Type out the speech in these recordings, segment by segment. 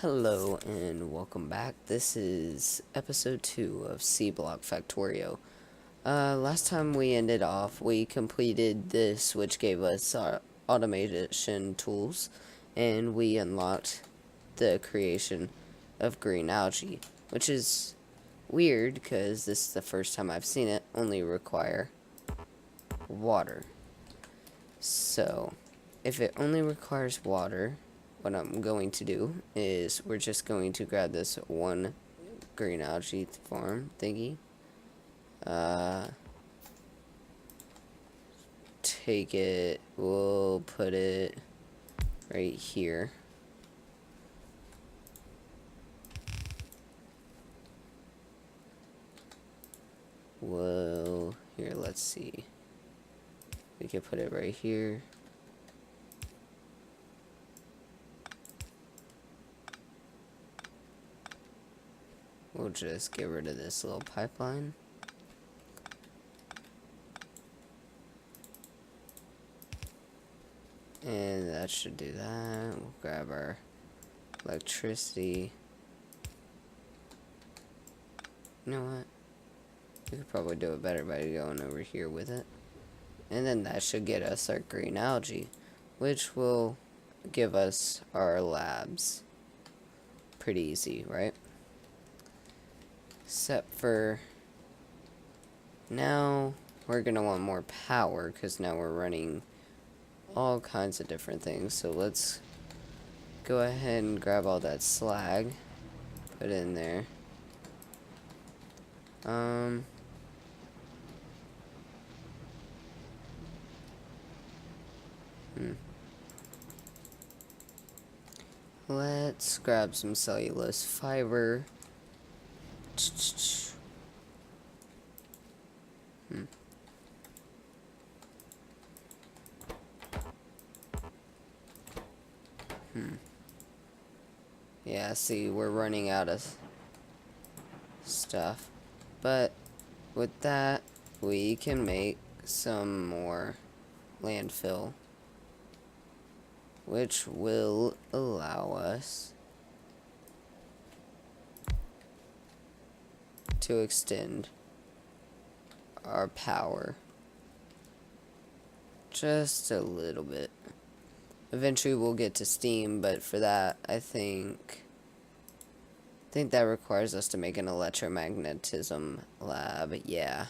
Hello and welcome back. This is episode 2 of Seablock Factorio. Last time we ended off, we completed this, which gave us our automation tools, and we unlocked the creation of green algae, which is weird because this is the first time I've seen it only require water. So, if it only requires water, what I'm going to do is we're just going to grab this one green algae farm thingy. Take it, we'll put it right here. Well, here, let's see. We can put it right here. We'll just get rid of this little pipeline. And that should do that. We'll grab our electricity. You know what? We could probably do it better by going over here with it. And then that should get us our green algae, which will give us our labs. Pretty easy, right? Except for now we're gonna want more power because now we're running all kinds of different things. So let's go ahead and grab all that slag, put it in there. Let's grab some cellulose fiber. Yeah, see, we're running out of stuff. But with that, we can make some more landfill, which will allow us to extend our power just a little bit. Eventually we'll get to steam, but for that I think that requires us to make an electromagnetism lab. Yeah.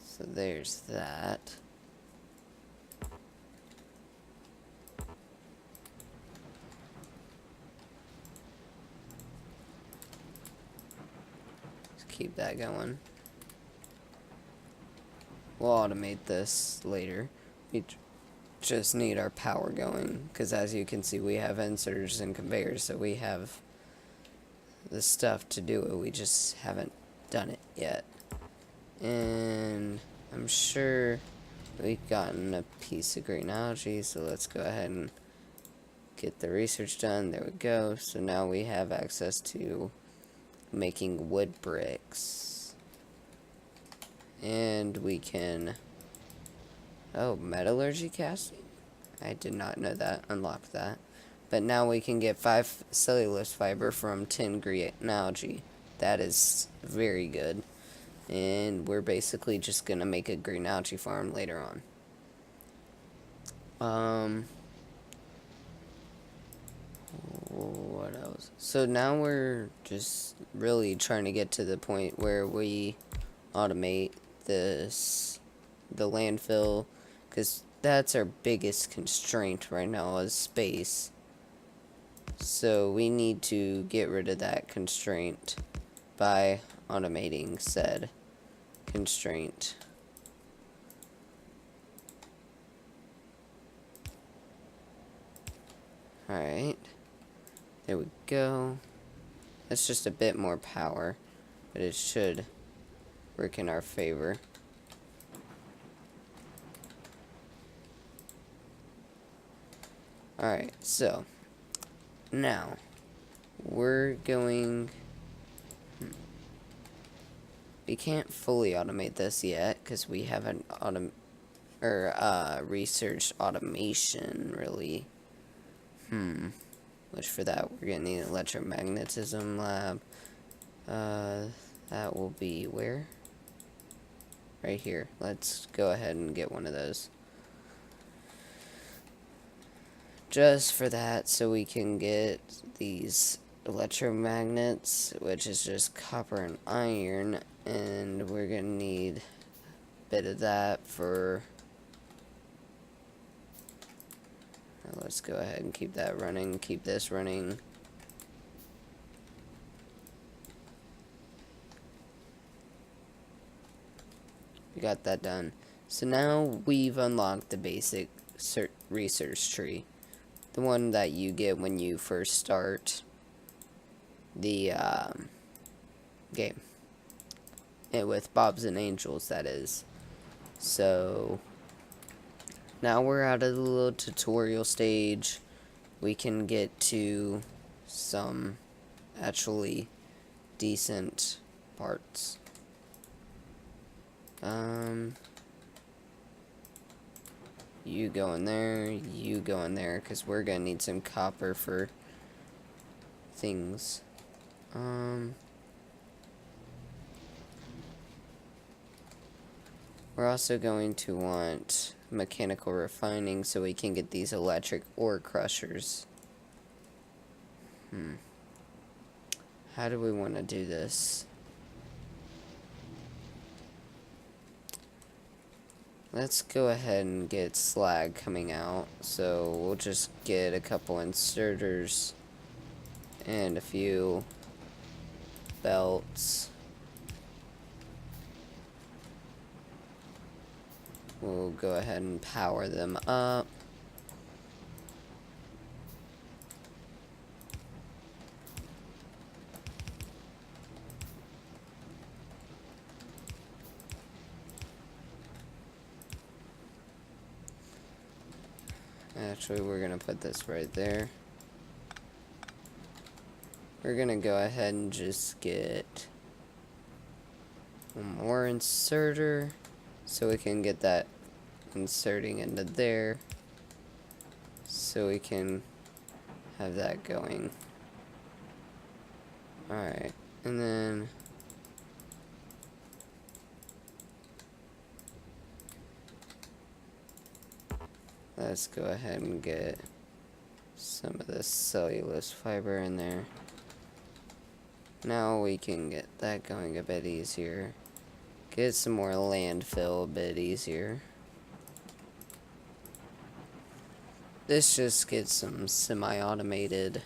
So there's that. Let's keep that going. We'll automate this later. We just need our power going, because as you can see, we have inserters and conveyors, so we have the stuff to do it. We just haven't done it yet. And I'm sure we've gotten a piece of green algae, so let's go ahead and get the research done. There we go. So now we have access to making wood bricks. And we can... Oh, metallurgy casting? I did not know that. Unlocked that. But now we can get 5 cellulose fiber from 10 green algae. That is very good. And we're basically just gonna make a green algae farm later on. What else? So now we're just really trying to get to the point where we automate the landfill, because that's our biggest constraint right now is space. So we need to get rid of that constraint by automating said constraint. Alright, there we go. That's just a bit more power, but it should work in our favor. Alright, so now we're going... We can't fully automate this yet because we haven't researched automation really. Which for that, we're gonna need an electromagnetism lab. That will be where? Right here. Let's go ahead and get one of those. Just for that, so we can get these electromagnets, which is just copper and iron, and we're gonna need a bit of that for... Let's go ahead and keep that running, keep this running. We got that done. So now we've unlocked the basic research tree. The one that you get when you first start the game. And with Bobs and Angels, that is. So now we're out of the little tutorial stage. We can get to some actually decent parts. You go in there, you go in there, because we're gonna need some copper for things. We're also going to want mechanical refining so we can get these electric ore crushers. How do we want to do this? Let's go ahead and get slag coming out. So we'll just get a couple inserters and a few belts. We'll go ahead and power them up. Actually, we're gonna put this right there. We're gonna go ahead and just get one more inserter so we can get that inserting into there, so we can have that going. Alright, and then let's go ahead and get some of this cellulose fiber in there. Now we can get that going a bit easier. Get some more landfill a bit easier. This just gets some semi-automated.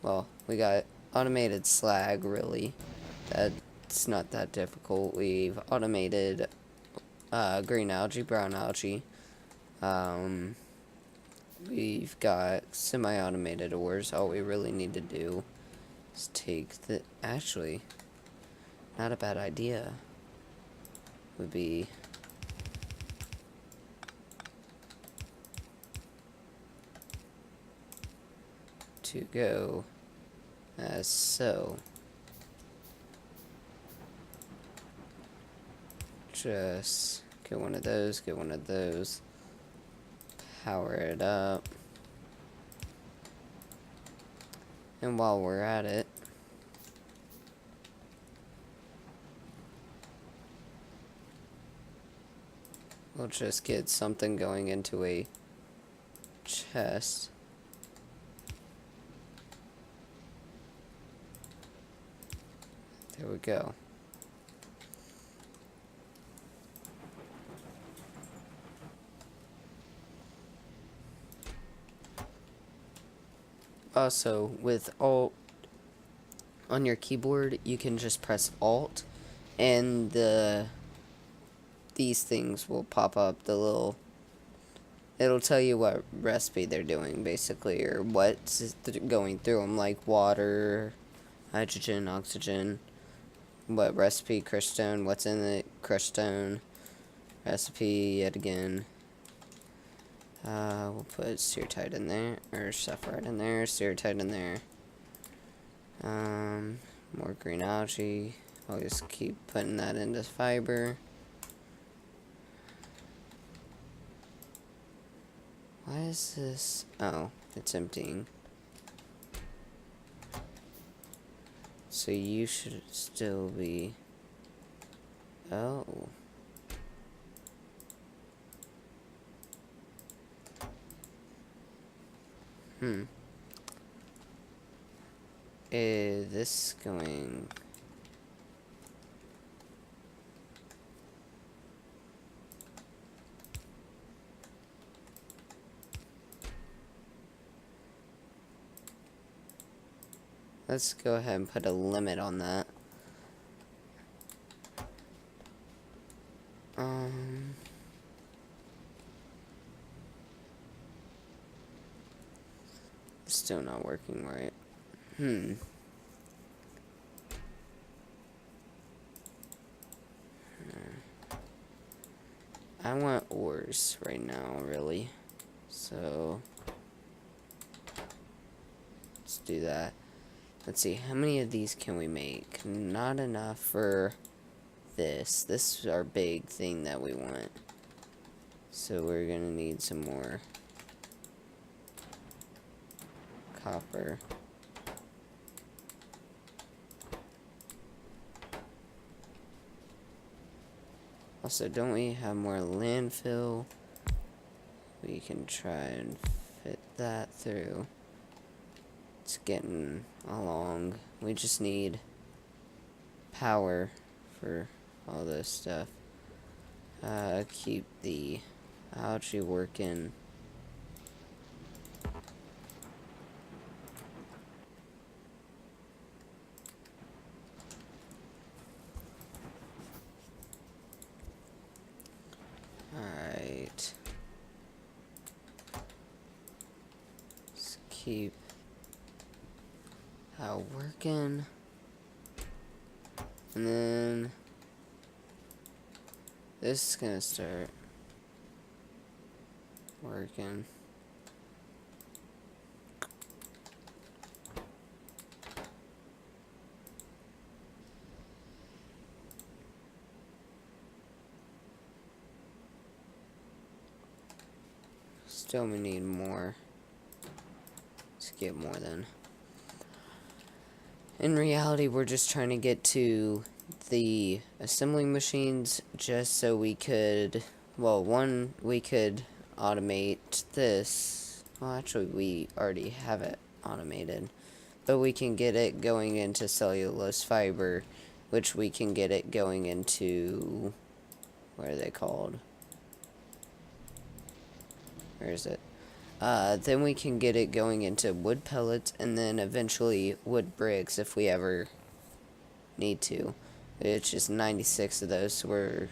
Well, we got automated slag, really. That's not that difficult. We've automated green algae, brown algae. We've got semi-automated ores. All we really need to do is take the... Actually, not a bad idea would be... to go as so. Just get one of those, get one of those, power it up, and while we're at it, we'll just get something going into a chest. There we go. Also, with Alt on your keyboard, you can just press Alt, and these things will pop up. The little, it'll tell you what recipe they're doing, basically, or what's going through them, like water, hydrogen, oxygen. What recipe, crushed stone, what's in it, crushed stone, recipe, yet again. We'll put ceratite in there, or sapphire in there, ceratite in there. More green algae. I'll just keep putting that into fiber. Why is this? Oh, it's emptying. So you should still be... Oh. Is this going... Let's go ahead and put a limit on that. Still not working right. I want ores right now, really. So let's do that. Let's see, how many of these can we make? Not enough for this. This is our big thing that we want. So we're gonna need some more copper. Also, don't we have more landfill? We can try and fit that through. It's getting along. We just need power for all this stuff. Keep the algae working. Alright. Let's keep how working. And then this is gonna start working. Still we need more. Let's get more then. In reality, we're just trying to get to the assembling machines just so we could, well, one, we could automate this. Well, actually, we already have it automated. But we can get it going into cellulose fiber, which we can get it going into, what are they called? Where is it? Then we can get it going into wood pellets and then eventually wood bricks if we ever need to. It's just 96 of those, so we're...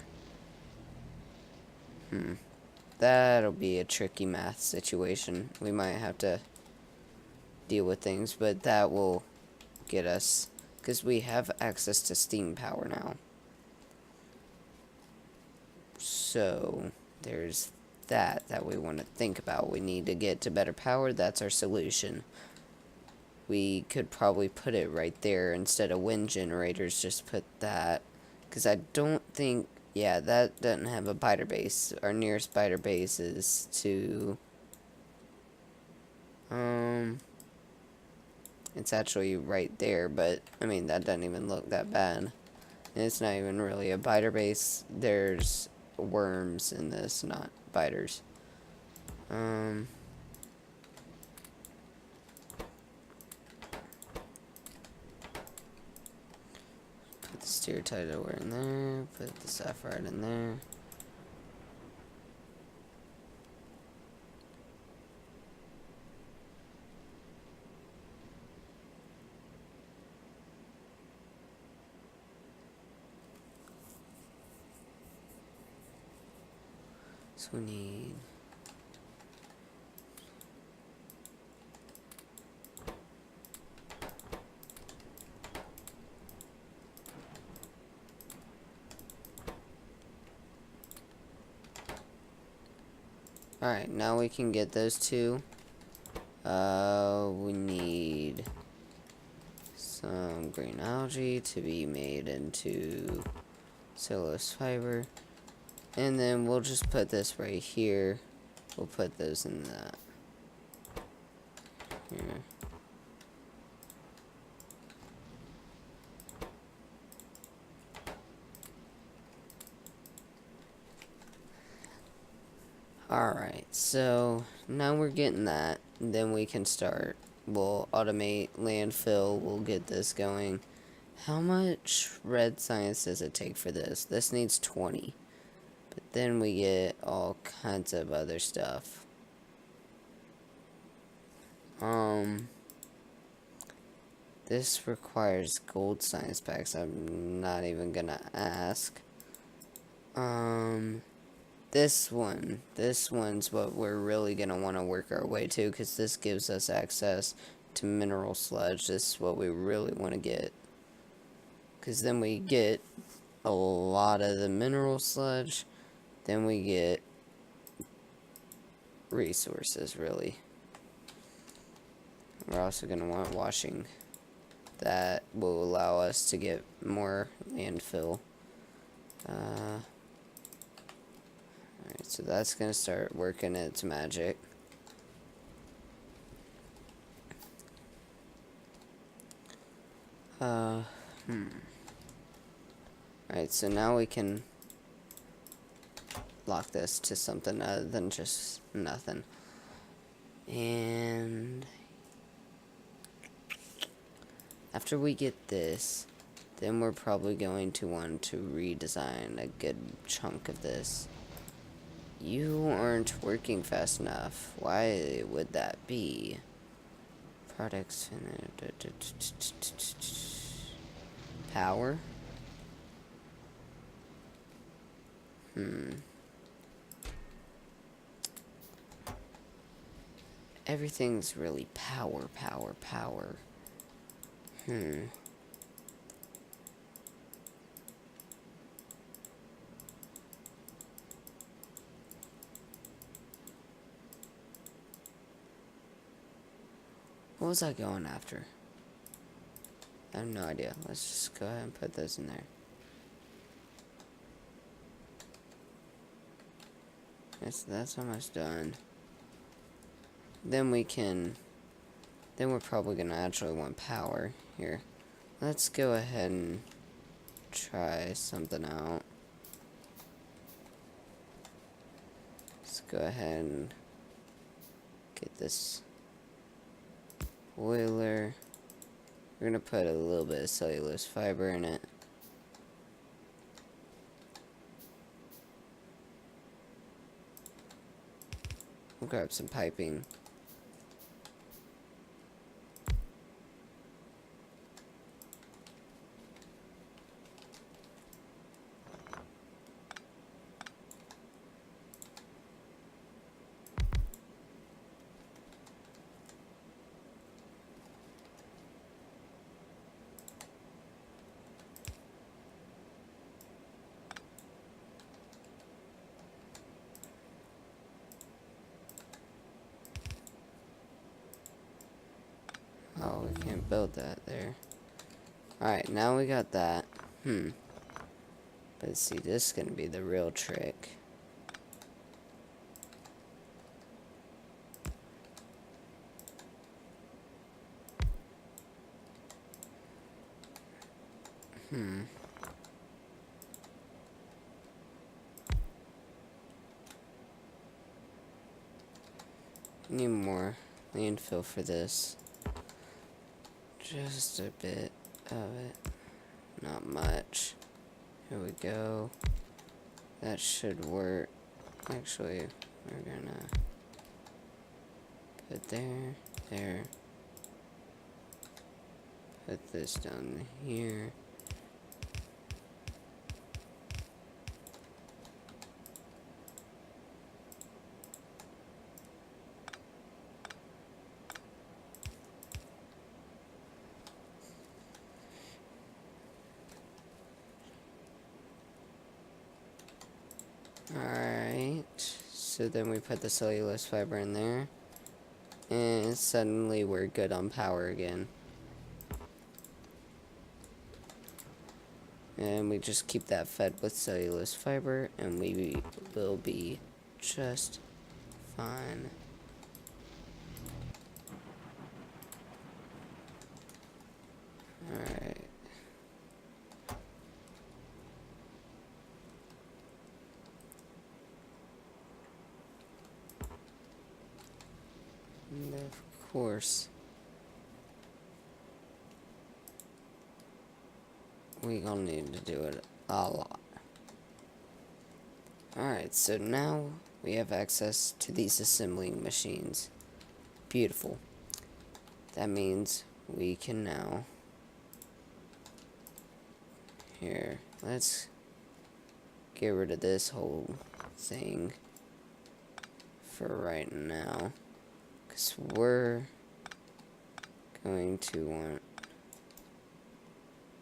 That'll be a tricky math situation. We might have to deal with things, but that will get us... Because we have access to steam power now. So, there's that we want to think about. We need to get to better power. That's our solution. We could probably put it right there instead of wind generators. Just put that, because I don't think, yeah, that doesn't have a biter base. Our nearest biter base is to it's actually right there, but I mean that doesn't even look that bad. And it's not even really a biter base. There's worms in this, not biters. Put the stereotype ore in there, put the sapphire in there. So we need... Alright, now we can get those two. We need some green algae to be made into cellulose fiber. And then we'll just put this right here. we'll put those in that. Here. Alright, so now we're getting that. Then we can start. We'll automate landfill. We'll get this going. How much red science does it take for this? This needs 20. But then we get all kinds of other stuff. This requires gold science packs. I'm not even gonna ask. This one's what we're really gonna want to work our way to, because this gives us access to mineral sludge. This is what we really want to get, because then we get a lot of the mineral sludge, then we get resources, really. We're also gonna want washing. That will allow us to get more landfill. Alright, so that's gonna start working its magic. Alright, so now we can lock this to something other than just nothing. And after we get this, then we're probably going to want to redesign a good chunk of this. You aren't working fast enough. Why would that be? Products. Power? Everything's really power. What was I going after? I have no idea. Let's just go ahead and put those in there. That's almost done. Then we're probably gonna actually want power here. Let's go ahead and try something out. Let's go ahead and get this boiler. We're gonna put a little bit of cellulose fiber in it. We'll grab some piping. Oh, we can't build that there. Alright, now we got that. But see, this is gonna be the real trick. Need more landfill for this. Just a bit of it. Not much. Here we go. That should work. Actually, we're gonna put there. Put this down here. Alright, so then we put the cellulose fiber in there, and suddenly we're good on power again. And we just keep that fed with cellulose fiber, and we will be just fine. Alright. And of course, we gonna need to do it a lot. Alright, so now we have access to these assembling machines. Beautiful. That means we can now... Here, let's get rid of this whole thing for right now. Because we're going to want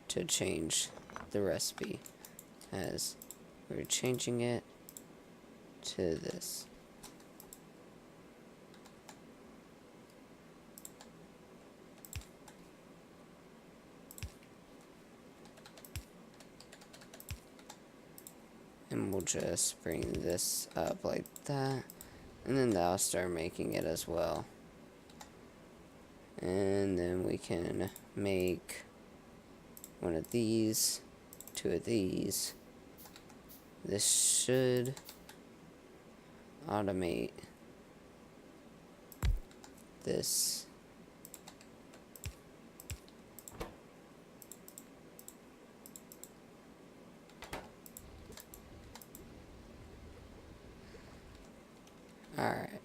to change the recipe as we're changing it to this. And we'll just bring this up like that. And then that'll start making it as well. And then we can make one of these, two of these. This should automate this. Alright.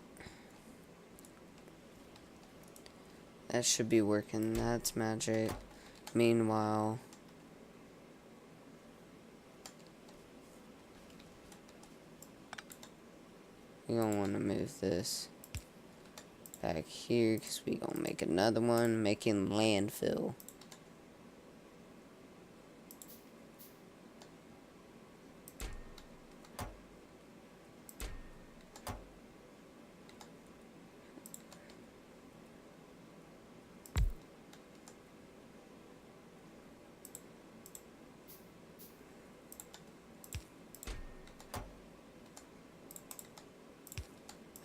That should be working. That's magic. Meanwhile, we gonna want to move this back here because we gonna make another one, making landfill.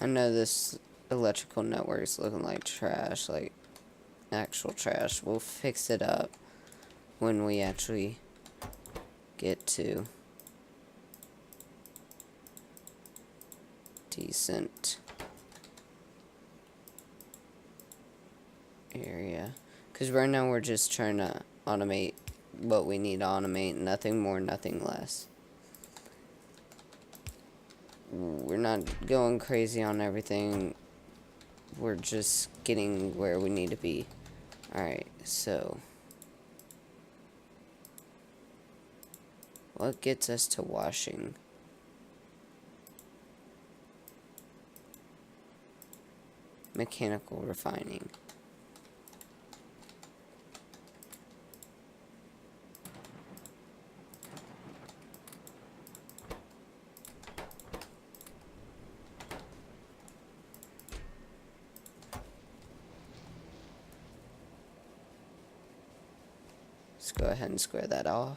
I know this electrical network's looking like trash, like actual trash. We'll fix it up when we actually get to decent area. Because right now we're just trying to automate what we need to automate, nothing more, nothing less. We're not going crazy on everything. We're just getting where we need to be. Alright, so what gets us to washing? Mechanical refining. Let's go ahead and square that off.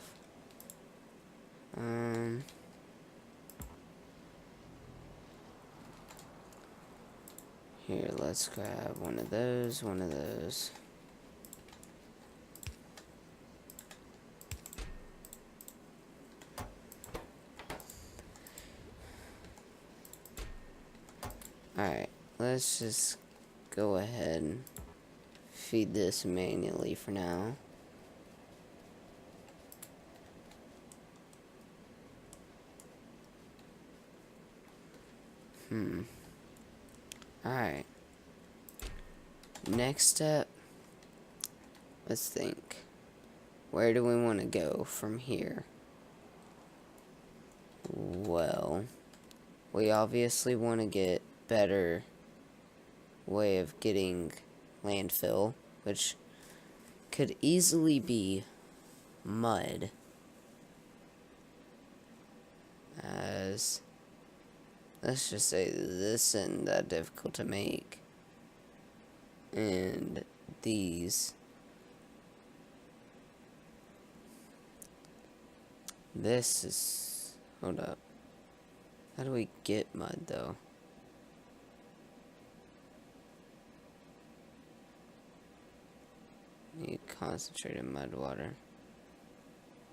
Here, let's grab one of those, one of those. Alright, let's just go ahead and feed this manually for now. Alright. Next step, let's think. Where do we want to go from here? Well, we obviously want to get better way of getting landfill, which could easily be mud, as let's just say this isn't that difficult to make, and these, this is, hold up, how do we get mud though? concentrated mud water.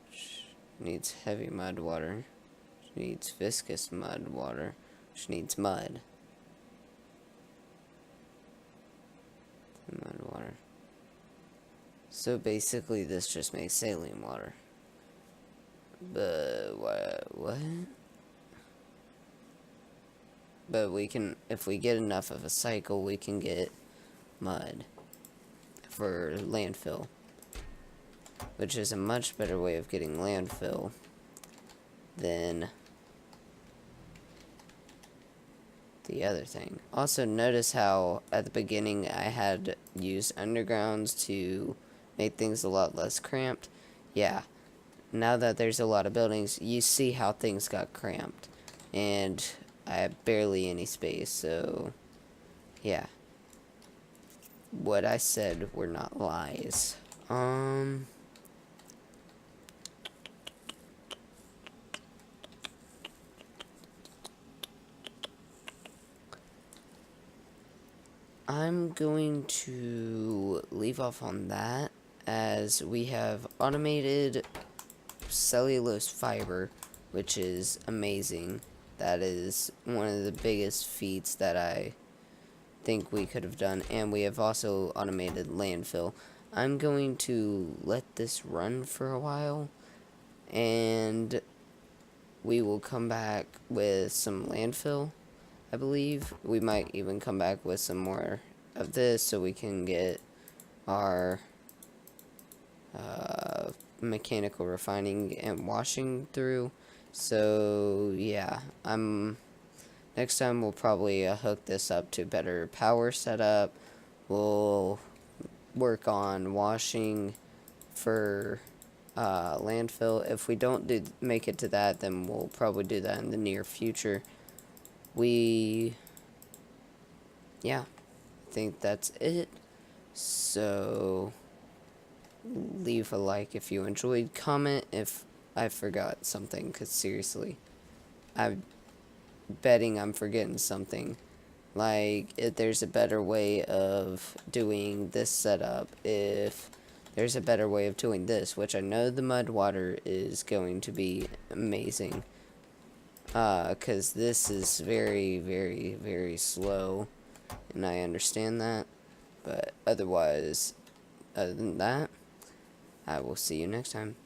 Which needs heavy mud water. Which needs viscous mud water. Which needs mud. Mud water. So basically this just makes saline water. But what? But we can, if we get enough of a cycle, we can get mud for landfill. Which is a much better way of getting landfill than the other thing. Also, notice how at the beginning I had used undergrounds to make things a lot less cramped. Yeah, now that there's a lot of buildings, you see how things got cramped. And I have barely any space, so yeah. What I said were not lies. I'm going to leave off on that, as we have automated cellulose fiber, which is amazing. That is one of the biggest feats that I think we could have done, and we have also automated landfill. I'm going to let this run for a while, and we will come back with some landfill. I believe we might even come back with some more of this so we can get our mechanical refining and washing through. So yeah, next time we'll probably hook this up to better power setup. We'll work on washing for landfill. If we don't make it to that, then we'll probably do that in the near future. Yeah, I think that's it. So, leave a like if you enjoyed, comment if I forgot something, because seriously, I'm betting I'm forgetting something. Like, if there's a better way of doing this setup, if there's a better way of doing this, which I know the mud water is going to be amazing. Because this is very, very, very slow, and I understand that, but other than that, I will see you next time.